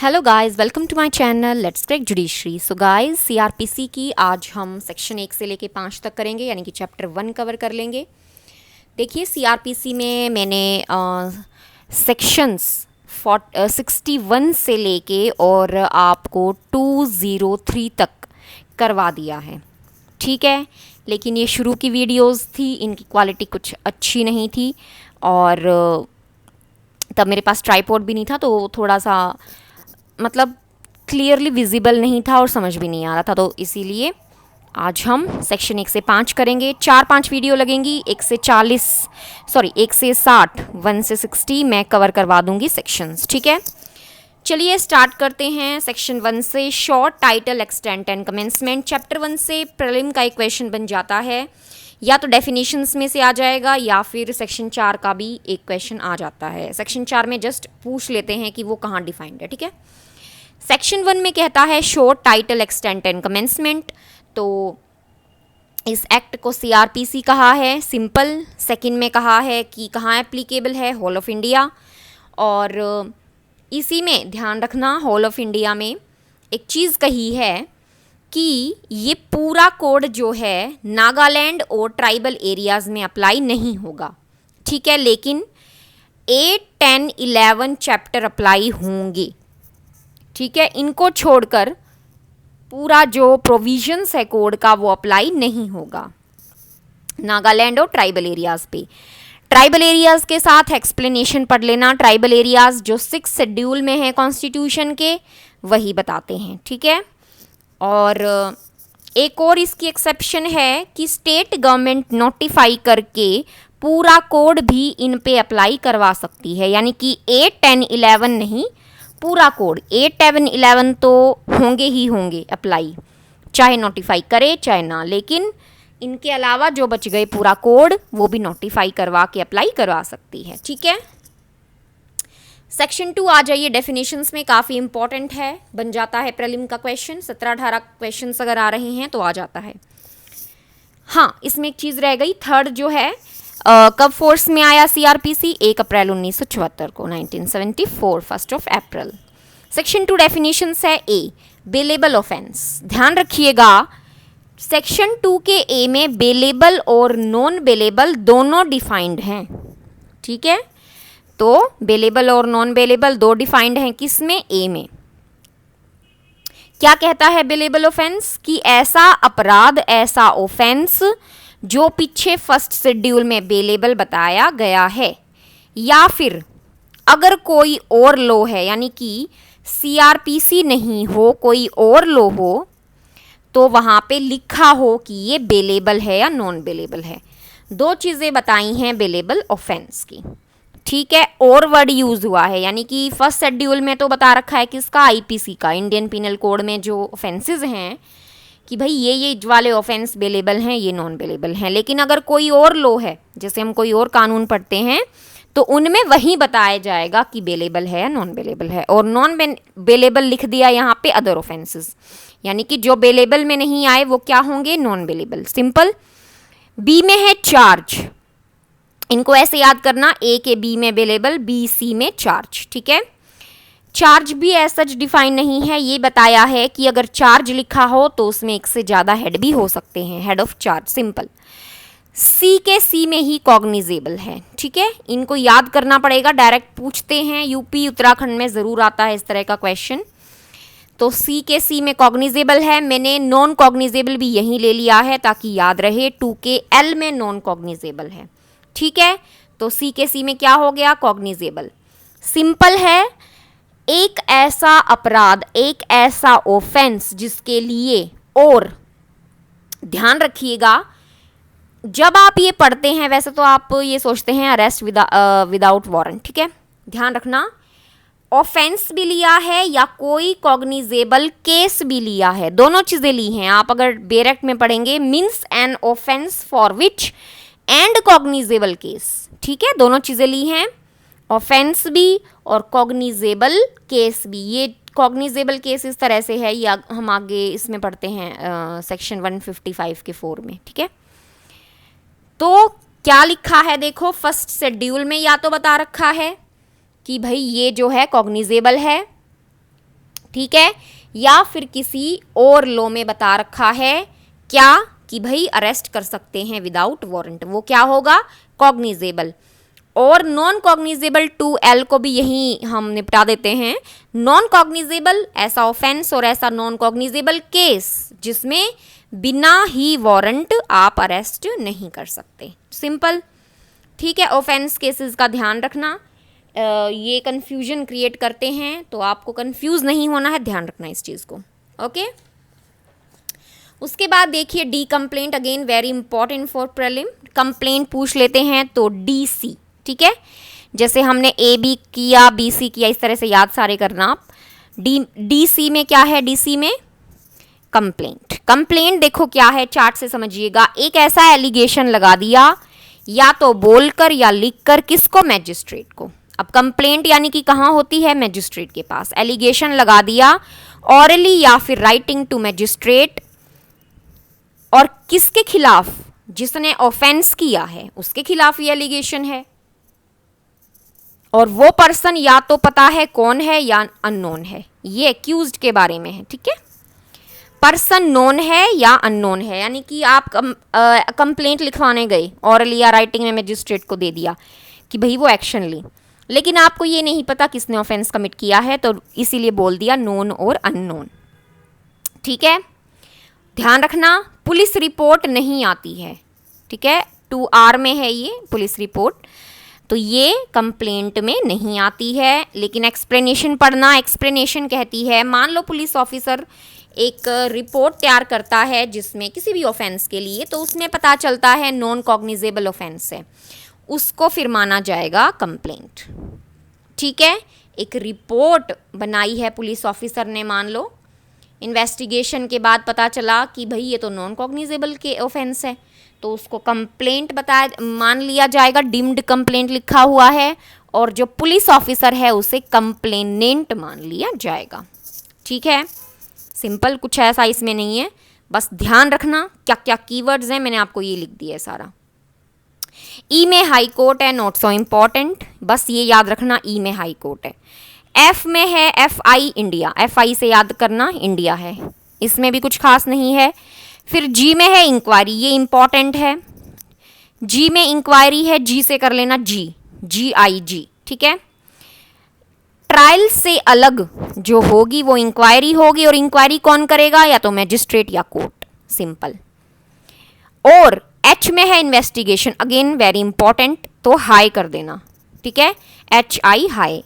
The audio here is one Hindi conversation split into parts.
Hello guys, welcome to my channel let's crack judiciary. So guys, CrPC की आज हम सेक्शन 1 से लेके 5 तक करेंगे, यानी कि चैप्टर 1 कवर कर लेंगे। देखिए, सीआरपीसी में मैंने सेक्शंस 61 से लेके और आपको 203 तक करवा दिया है, ठीक है। लेकिन ये शुरू की वीडियोस थी, इनकी क्वालिटी कुछ अच्छी नहीं थी और तब मेरे पास ट्राइपॉड भी नहीं था, तो थोड़ा सा मतलब क्लियरली विजिबल नहीं था और समझ भी नहीं आ रहा था। तो इसीलिए आज हम सेक्शन 1 से 5 करेंगे। 4-5 वीडियो लगेंगी, 1 से 60 1 से 60 मैं कवर करवा दूंगी सेक्शंस, ठीक है। चलिए स्टार्ट करते हैं सेक्शन 1 से। Short title, extent and commencement. Chapter 1 से प्रीलिम का एक क्वेश्चन बन जाता है, या तो डेफिनेशंस में से आ जाएगा या फिर सेक्शन 4 का भी एक क्वेश्चन आ जाता है। सेक्शन 4 में जस्ट पूछ लेते हैं कि वो कहाँ डिफाइंड है, ठीक है। सेक्शन 1 में कहता है short title, extent and commencement. तो इस एक्ट को सीआरपीसी कहा है, सिंपल। सेकंड में कहा है कि कहाँ एप्लीकेबल है, होल ऑफ इंडिया। और इसी में ध्यान रखना, होल ऑफ इंडिया में एक चीज़ कही है कि ये पूरा कोड जो है नागालैंड और ट्राइबल एरियाज़ में अप्लाई नहीं होगा, ठीक है। लेकिन 8, 10, 11 चैप्टर अप्लाई होंगे, ठीक है। इनको छोड़कर पूरा जो प्रोविजंस है कोड का वो अप्लाई नहीं होगा नागालैंड और ट्राइबल एरियाज़ पे। ट्राइबल एरियाज़ के साथ एक्सप्लेनेशन पढ़ लेना। ट्राइबल एरियाज़ जो 6 शेड्यूल में है कॉन्स्टिट्यूशन के, वही बताते हैं, ठीक है। और एक और इसकी एक्सेप्शन है कि स्टेट गवर्नमेंट नोटिफाई करके पूरा कोड भी इन पे अप्लाई करवा सकती है, यानी कि 8, 10, 11 नहीं, पूरा कोड 8, 10, 11 तो होंगे ही होंगे अप्लाई, चाहे नोटिफाई करे चाहे ना। लेकिन इनके अलावा जो बच गए पूरा कोड, वो भी नोटिफाई करवा के अप्लाई करवा सकती है, ठीक है। सेक्शन 2 आ जाइए। डेफिनेशंस में काफ़ी इंपॉर्टेंट है, बन जाता है प्रीलिम का क्वेश्चन। 17-18 क्वेश्चन अगर आ रहे हैं तो आ जाता है। हाँ, इसमें एक चीज़ रह गई, थर्ड जो है कब फोर्स में आया सीआरपीसी? 1 अप्रैल 1974 को, 1974, 1 अप्रैल। सेक्शन 2 डेफिनेशंस है। ए, बेलेबल ऑफेंस। ध्यान रखिएगा, सेक्शन 2 के ए में बेलेबल और नॉन बेलेबल दोनों डिफाइंड हैं, ठीक है। तो बेलेबल और नॉन बेलेबल दो डिफाइंड हैं, किसमें? ए में। क्या कहता है बेलेबल ऑफेंस? कि ऐसा अपराध, ऐसा ऑफेंस जो पीछे फर्स्ट शेड्यूल में बेलेबल बताया गया है, या फिर अगर कोई और लॉ है, यानी कि सीआरपीसी नहीं हो, कोई और लॉ हो, तो वहां पे लिखा हो कि ये बेलेबल है या नॉन बेलेबल है। दो चीजें बताई हैं बेलेबल ऑफेंस की, ठीक है। और वर्ड यूज हुआ है, यानी कि फर्स्ट शेड्यूल में तो बता रखा है किसका? आईपीसी का, इंडियन पिनल कोड में जो ऑफेंसेस हैं कि भाई ये वाले ऑफेंस बेलेबल हैं, ये नॉन बेलेबल हैं। लेकिन अगर कोई और लॉ है, जैसे हम कोई और कानून पढ़ते हैं, तो उनमें वही बताया जाएगा कि बेलेबल है या नॉन बेलेबल है। और नॉन बेलेबल लिख दिया यहाँ पे अदर ऑफेंसेस, यानी कि जो बेलेबल में नहीं आए वो क्या होंगे? Non bailable, simple. बी में है चार्ज। इनको ऐसे याद करना, ए के बी में बेलेबल, बी सी में चार्ज, ठीक है। चार्ज भी ऐसा डिफाइन नहीं है, ये बताया है कि अगर चार्ज लिखा हो तो उसमें एक से ज़्यादा हेड भी हो सकते हैं, हेड ऑफ चार्ज, सिंपल। सी के सी में ही कॉग्निजेबल है, ठीक है। इनको याद करना पड़ेगा, डायरेक्ट पूछते हैं, यूपी उत्तराखंड में ज़रूर आता है इस तरह का क्वेश्चन। तो सी के सी में कॉग्निजेबल है। मैंने नॉन कॉग्निजेबल भी यहीं ले लिया है ताकि याद रहे। 2 के एल में नॉन कॉग्निजेबल है, ठीक है। तो सी के सी में क्या हो गया? कॉग्निजेबल। सिंपल है, एक ऐसा अपराध, एक ऐसा ऑफेंस जिसके लिए, और ध्यान रखिएगा जब आप ये पढ़ते हैं, वैसे तो आप ये सोचते हैं अरेस्ट विदाउट वारंट, ठीक है। ध्यान रखना, ऑफेंस भी लिया है या कोई कॉग्निजेबल केस भी लिया है, दोनों चीजें ली हैं। आप अगर डायरेक्ट में पढ़ेंगे, means an offence for which and cognizable case, ठीक है, दोनों चीजें ली हैं, ऑफेंस भी और कॉग्निजेबल केस भी। ये कॉग्निजेबल केस इस तरह से है, या हम आगे इसमें पढ़ते हैं सेक्शन 155 के 4 में, ठीक है। तो क्या लिखा है देखो, फर्स्ट शेड्यूल में या तो बता रखा है कि भाई ये जो है कॉग्निजेबल है, ठीक है, या फिर किसी और लॉ में बता रखा है क्या कि भाई अरेस्ट कर सकते हैं विदाउट वारंट, वो क्या होगा, कॉग्निजेबल। और नॉन कॉग्निजेबल 2L को भी यही हम निपटा देते हैं। नॉन कॉग्निजेबल ऐसा ऑफेंस और ऐसा नॉन कॉग्निजेबल केस जिसमें बिना ही वारंट आप अरेस्ट नहीं कर सकते, सिंपल। ठीक है, ऑफेंस केसेस का ध्यान रखना, ये कन्फ्यूजन क्रिएट करते हैं, तो आपको कन्फ्यूज नहीं होना है, ध्यान रखना इस चीज़ को। ओके, उसके बाद देखिए D complaint, again very important for prelim. Complaint पूछ लेते हैं तो DC, ठीक है, जैसे हमने AB किया, BC किया, इस तरह से याद सारे करना आप। DC में क्या है, DC में कंप्लेंट। कंप्लेंट देखो क्या है, चार्ट से समझिएगा। एक ऐसा एलिगेशन लगा दिया या तो बोलकर या लिखकर, किसको, मैजिस्ट्रेट को। अब कंप्लेंट यानी कि कहाँ होती है, मैजिस्ट्रेट के पास। एलिगेशन लगा दिया ऑरली या फिर राइटिंग टू मैजिस्ट्रेट, और किसके खिलाफ, जिसने ऑफेंस किया है उसके खिलाफ ये एलिगेशन है, और वो पर्सन या तो पता है कौन है या अननोन है, ये एक्यूज्ड के बारे में है। ठीक है, पर्सन नोन है या अननोन है, यानी कि आप कंप्लेंट लिखवाने गए ऑरली या राइटिंग में, मैजिस्ट्रेट को दे दिया कि भाई वो एक्शन ली, लेकिन आपको ये नहीं पता किसने ऑफेंस कमिट किया है, तो इसीलिए बोल दिया नोन और अननोन। ठीक है, ध्यान रखना पुलिस रिपोर्ट नहीं आती है। ठीक है, 2R में है ये पुलिस रिपोर्ट, तो ये कंप्लेंट में नहीं आती है, लेकिन एक्सप्लेनेशन पढ़ना। एक्सप्लेनेशन कहती है, मान लो पुलिस ऑफिसर एक रिपोर्ट तैयार करता है जिसमें किसी भी ऑफेंस के लिए, तो उसमें पता चलता है नॉन कॉग्निजेबल ऑफेंस है, उसको फिर माना जाएगा कंप्लेंट। ठीक है, एक रिपोर्ट बनाई है पुलिस ऑफिसर ने, मान लो इन्वेस्टिगेशन के बाद पता चला कि भाई ये तो नॉन कॉग्निजेबल के ऑफेंस है, तो उसको कंप्लेंट मान लिया जाएगा, डिम्ड कंप्लेंट लिखा हुआ है, और जो पुलिस ऑफिसर है उसे कंप्लेनेंट मान लिया जाएगा। ठीक है, सिंपल, कुछ ऐसा इसमें नहीं है, बस ध्यान रखना क्या क्या कीवर्ड्स हैं, मैंने आपको ये लिख दिया है सारा। ई में हाई कोर्ट है, नॉट सो इम्पॉर्टेंट, बस ये याद रखना ई में हाई कोर्ट है। एफ में है FI इंडिया, FI से याद करना इंडिया है, इसमें भी कुछ खास नहीं है। फिर G में है इंक्वायरी, ये इंपॉर्टेंट है, G में इंक्वायरी है, G से कर लेना GIG। ठीक है, ट्रायल से अलग जो होगी वो इंक्वायरी होगी, और इंक्वायरी कौन करेगा, या तो मैजिस्ट्रेट या कोर्ट, सिंपल। और H में है इन्वेस्टिगेशन, अगेन वेरी इंपॉर्टेंट, तो हाई कर देना। ठीक है, HI हाई,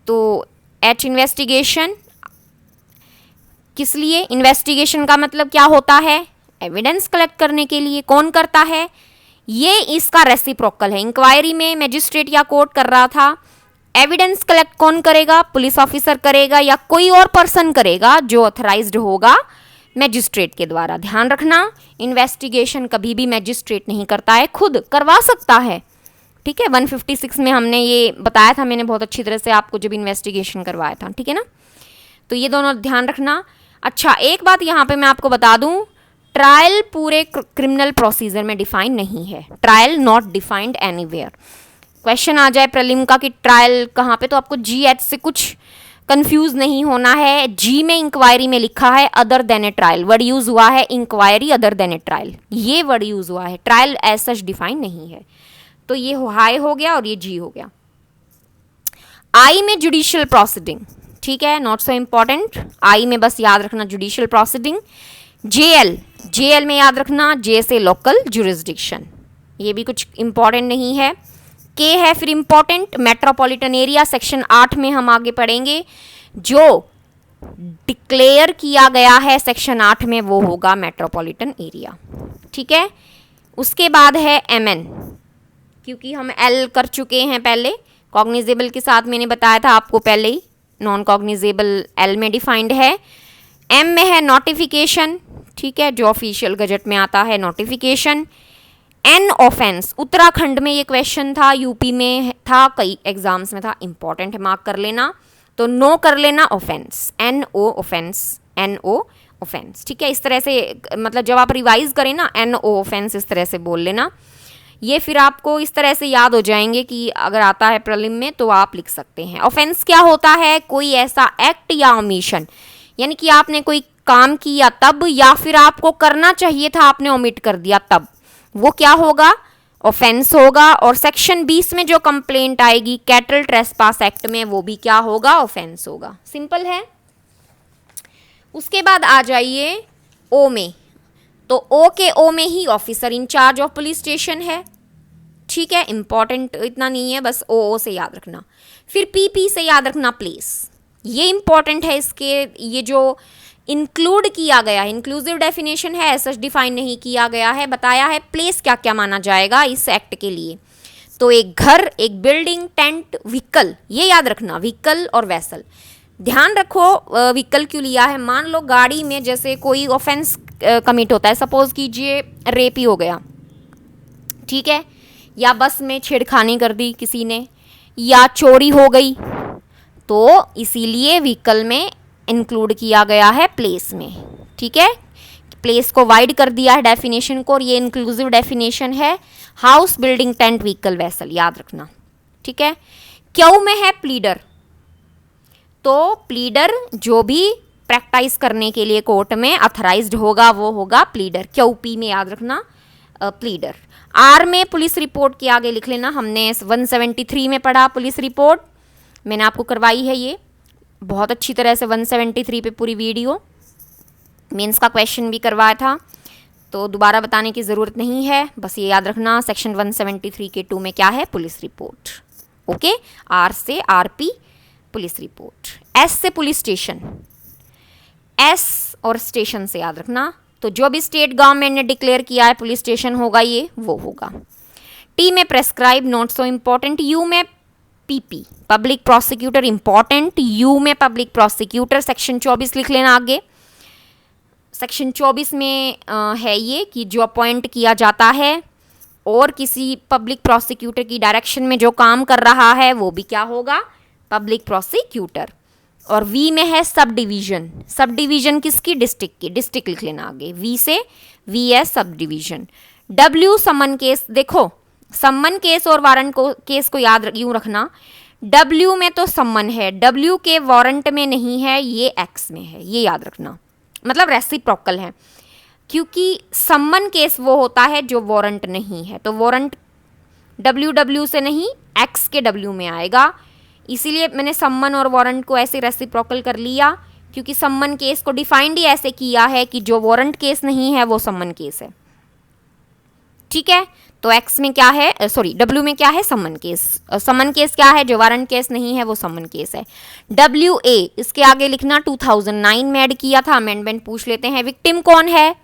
तो H इन्वेस्टिगेशन, किस लिए, इन्वेस्टिगेशन का मतलब क्या होता है, एविडेंस कलेक्ट करने के लिए। कौन करता है, ये इसका रेसिप्रोकल है, इंक्वायरी में मैजिस्ट्रेट या कोर्ट कर रहा था, एविडेंस कलेक्ट कौन करेगा, पुलिस ऑफिसर करेगा या कोई और पर्सन करेगा जो ऑथराइज्ड होगा मैजिस्ट्रेट के द्वारा। ध्यान रखना, इन्वेस्टिगेशन कभी भी मैजिस्ट्रेट नहीं करता है, खुद करवा सकता है। ठीक है, 156 में हमने ये बताया था, मैंने बहुत अच्छी तरह से आपको जब इन्वेस्टिगेशन करवाया था। ठीक है ना, तो ये दोनों ध्यान रखना। अच्छा, एक बात यहाँ पे मैं आपको बता दूं, ट्रायल पूरे क्रिमिनल प्रोसीजर में डिफाइन नहीं है, trial not defined anywhere. Question आ जाए प्रीलिम का कि ट्रायल कहाँ पे, तो आपको GH से कुछ कंफ्यूज नहीं होना है। G में इंक्वायरी में लिखा है other than a trial, word use हुआ है inquiry other than a trial, ये वर्ड यूज हुआ है, ट्रायल एज सच डिफाइन नहीं है, तो ये हाई हो गया और ये G हो गया। I में जुडिशियल प्रोसीडिंग, ठीक है, नॉट सो इम्पॉर्टेंट, I में बस याद रखना जुडिशियल प्रोसीडिंग। JL में याद रखना J से लोकल जुरिस्डिक्शन, ये भी कुछ इंपॉर्टेंट नहीं है। K है फिर इंपॉर्टेंट, मेट्रोपॉलिटन एरिया, सेक्शन 8 में हम आगे पढ़ेंगे, जो डिक्लेयर किया गया है सेक्शन 8 में वो होगा मेट्रोपॉलिटन एरिया। ठीक है, उसके बाद है MN, क्योंकि हम L कर चुके हैं पहले, कॉग्निजेबल के साथ मैंने बताया था आपको पहले ही, नॉन कॉग्निजेबल L में डिफाइंड है। M में है नोटिफिकेशन, ठीक है, जो ऑफिशियल गजट में आता है नोटिफिकेशन। N ऑफेंस, उत्तराखंड में ये क्वेश्चन था, यूपी में था, कई एग्जाम्स में था, इंपॉर्टेंट है, मार्क कर लेना, तो नो कर लेना offence, NO offence, NO offence. ठीक है, इस तरह से मतलब जब आप रिवाइज करें ना NO ऑफेंस इस तरह से बोल लेना। ये फिर आपको इस तरह से याद हो जाएंगे कि अगर आता है प्रीलिम में तो आप लिख सकते हैं। ऑफेंस क्या होता है? कोई ऐसा एक्ट या ओमिशन, यानी कि आपने कोई काम किया तब, या फिर आपको करना चाहिए था आपने ओमिट कर दिया तब, वो क्या होगा? ऑफेंस होगा। और सेक्शन 20 में जो कंप्लेंट आएगी कैटल ट्रेसपास एक्ट में, वो भी क्या होगा? ऑफेंस होगा। सिंपल है। उसके बाद आ जाइए ओ में। तो ओ के ओ में ही officer in charge of police station है। ठीक है, इंपॉर्टेंट इतना नहीं है, बस ओ से याद रखना। फिर पी से याद रखना प्लेस, ये इंपॉर्टेंट है। इसके ये जो इंक्लूड किया गया है, इंक्लूसिव डेफिनेशन है, ऐसा डिफाइन नहीं किया गया है, बताया है प्लेस क्या क्या माना जाएगा इस एक्ट के लिए। तो एक घर, एक बिल्डिंग, टेंट, व्हीकल, ये याद रखना, व्हीकल और वेसल। ध्यान रखो व्हीकल क्यों लिया है। मान लो गाड़ी में जैसे कोई ऑफेंस कमिट होता है, सपोज कीजिए रेप ही हो गया, ठीक है, या बस में छेड़खानी कर दी किसी ने, या चोरी हो गई, तो इसीलिए व्हीकल में इंक्लूड किया गया है प्लेस में। ठीक है, प्लेस को वाइड कर दिया है डेफिनेशन को, और ये इंक्लूसिव डेफिनेशन है। House, building, tent, vehicle, vessel, याद रखना। ठीक है, क्यों में है प्लीडर। तो प्लीडर जो भी प्रैक्टिस करने के लिए कोर्ट में अथराइज्ड होगा वो होगा प्लीडर। क्यों पी में याद रखना प्लीडर। आर में पुलिस रिपोर्ट के आगे लिख लेना, हमने 173 में पढ़ा पुलिस रिपोर्ट, मैंने आपको करवाई है ये बहुत अच्छी तरह से 173 पे पूरी वीडियो, मेंस का क्वेश्चन भी करवाया था, तो दोबारा बताने की ज़रूरत नहीं है, बस ये याद रखना सेक्शन 173 के 2 में क्या है? Police report. ओके, आर से आरपी पुलिस रिपोर्ट। एस से पुलिस स्टेशन, एस और स्टेशन से याद रखना, तो जो भी स्टेट गवर्नमेंट ने डिक्लेयर किया है पुलिस स्टेशन होगा ये, वो होगा। टी में prescribe, not so important. U में PP public prosecutor, important. U में पब्लिक प्रोसिक्यूटर, सेक्शन 24 लिख लेना आगे। सेक्शन 24 में है ये कि जो अपॉइंट किया जाता है और किसी पब्लिक प्रोसिक्यूटर की डायरेक्शन में जो काम कर रहा है वो भी क्या होगा? Public prosecutor. और वी में है सब डिवीजन। सब डिवीजन किसकी? डिस्ट्रिक्ट की, डिस्ट्रिक्ट लिख लेना आगे। वी से V S sub division. W summon case, देखो सम्मन केस और वारंट को केस को याद यूं रखना, डब्ल्यू में तो सम्मन है, डब्ल्यू के वारंट में नहीं है, ये एक्स में है, ये याद रखना, मतलब रेसिप्रोकल है, क्योंकि सम्मन केस वो होता है जो वारंट नहीं है, तो वारंट डब्ल्यू डब्ल्यू से नहीं एक्स के डब्ल्यू में आएगा, इसीलिए मैंने सम्मन और वारंट को ऐसे रेसिप्रोकल कर लिया, क्योंकि सम्मन केस को डिफाइंड ही ऐसे किया है कि जो वारंट केस नहीं है वो सम्मन केस है। ठीक है, तो एक्स में क्या है, सॉरी डब्ल्यू में क्या है? सम्मन केस। सम्मन केस क्या है? जो वारंट केस नहीं है वो सम्मन केस है। डब्ल्यू ए, इसके आगे लिखना 2009 में ऐड किया था, अमेंडमेंट पूछ लेते हैं। विक्टिम कौन है?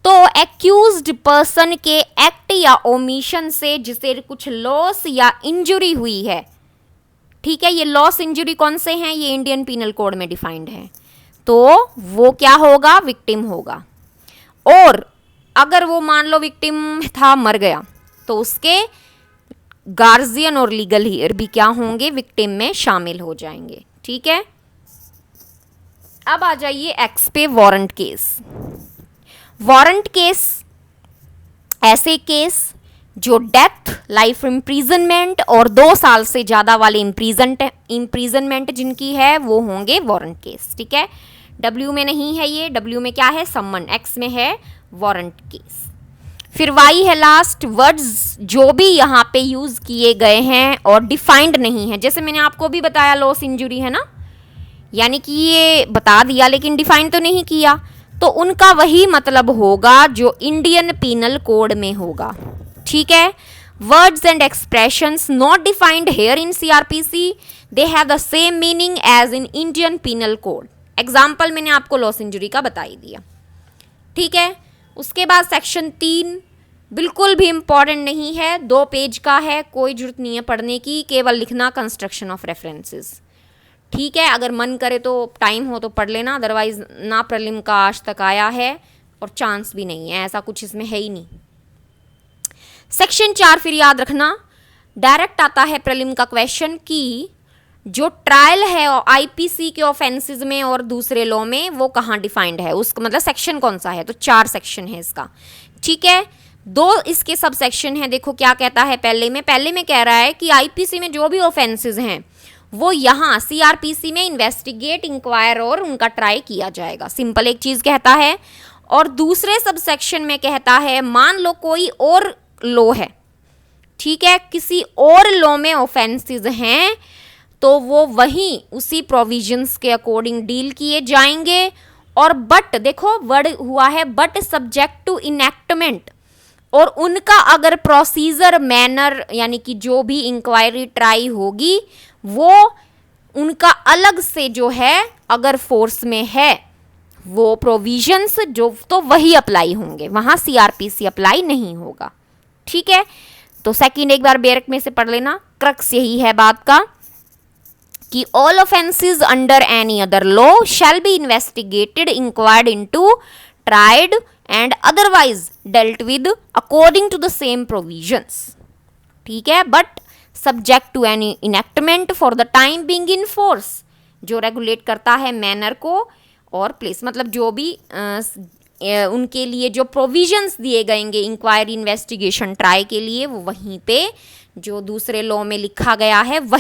तो एक्यूज्ड पर्सन के एक्ट या ओमिशन से जिसे कुछ लॉस या इंजुरी हुई है, ठीक है, ये लॉस इंजुरी कौन से हैं? ये इंडियन पीनल कोड में डिफाइंड है, तो वो क्या होगा? विक्टिम होगा। और अगर वो मान लो विक्टिम था मर गया, तो उसके गार्जियन और लीगल हियर भी क्या होंगे? विक्टिम में शामिल हो जाएंगे। ठीक है, अब आ जाइए एक्स पे, वारंट केस। वारंट केस ऐसे केस जो डेथ, लाइफ इम्प्रीजनमेंट और 2 साल से ज़्यादा वाले इम्प्रीजनमेंट जिनकी है वो होंगे वारंट केस। ठीक है, डब्ल्यू में नहीं है ये, डब्ल्यू में क्या है? सम्मन, एक्स में है वारंट केस। फिर वाई है लास्ट। वर्ड्स जो भी यहाँ पे यूज़ किए गए हैं और डिफाइंड नहीं है, जैसे मैंने आपको भी बताया लॉस इंजुरी है ना, यानी कि ये बता दिया लेकिन डिफाइन तो नहीं किया, तो उनका वही मतलब होगा जो इंडियन पीनल कोड में होगा। ठीक है, words and expressions not defined here in CrPC, they have the same meaning as in Indian Penal Code. Example मैंने आपको लॉस इंजुरी का बता ही दिया। ठीक है, उसके बाद सेक्शन 3 बिल्कुल भी इंपॉर्टेंट नहीं है, 2 पेज का है, कोई जरूरत नहीं है पढ़ने की, केवल लिखना कंस्ट्रक्शन ऑफ रेफरेंसेस। ठीक है, अगर मन करे तो टाइम हो तो पढ़ लेना, अदरवाइज ना प्रीलिम का आज तक आया है और चांस भी नहीं है, ऐसा कुछ इसमें है ही नहीं। सेक्शन 4 फिर याद रखना, डायरेक्ट आता है प्रीलिम का क्वेश्चन कि जो ट्रायल है आईपीसी के ऑफेंसेस में और दूसरे लॉ में वो कहाँ डिफाइंड है, उसका मतलब सेक्शन कौन सा है, तो 4 सेक्शन है इसका। ठीक है, दो इसके सब सेक्शन हैं। देखो क्या कहता है पहले में कह रहा है कि आईपीसी में जो भी ऑफेंसेस हैं वो यहाँ सीआरपीसी में इन्वेस्टिगेट, इंक्वायर और उनका ट्राई किया जाएगा। सिंपल एक चीज कहता है। और दूसरे सब सेक्शन में कहता है मान लो कोई और लॉ है, ठीक है, किसी और लॉ में ऑफेंसेस हैं तो वो वहीं उसी प्रोविजंस के अकॉर्डिंग डील किए जाएंगे। और बट देखो वर्ड हुआ है बट सब्जेक्ट टू इनेक्टमेंट, और उनका अगर प्रोसीजर मैनर यानी कि जो भी इंक्वायरी ट्राई होगी वो उनका अलग से जो है अगर फोर्स में है वो प्रोविजंस जो तो वही अप्लाई होंगे, वहां सीआरपीसी अप्लाई नहीं होगा। ठीक है, तो सेकंड एक बार बेरक में से पढ़ लेना। क्रक्स यही है बात का कि all offences under any other law shall be investigated, inquired into, tried and otherwise dealt with according to the same provisions. ठीक है, but subject to any enactment for the time being in force, जो रेगुलेट करता है मैनर को और प्लेस, मतलब जो भी उनके लिए जो प्रोविजंस दिए गएंगे इंक्वायरी, इन्वेस्टिगेशन, ट्राई के लिए वो वहीं पे जो दूसरे लॉ में लिखा गया है वही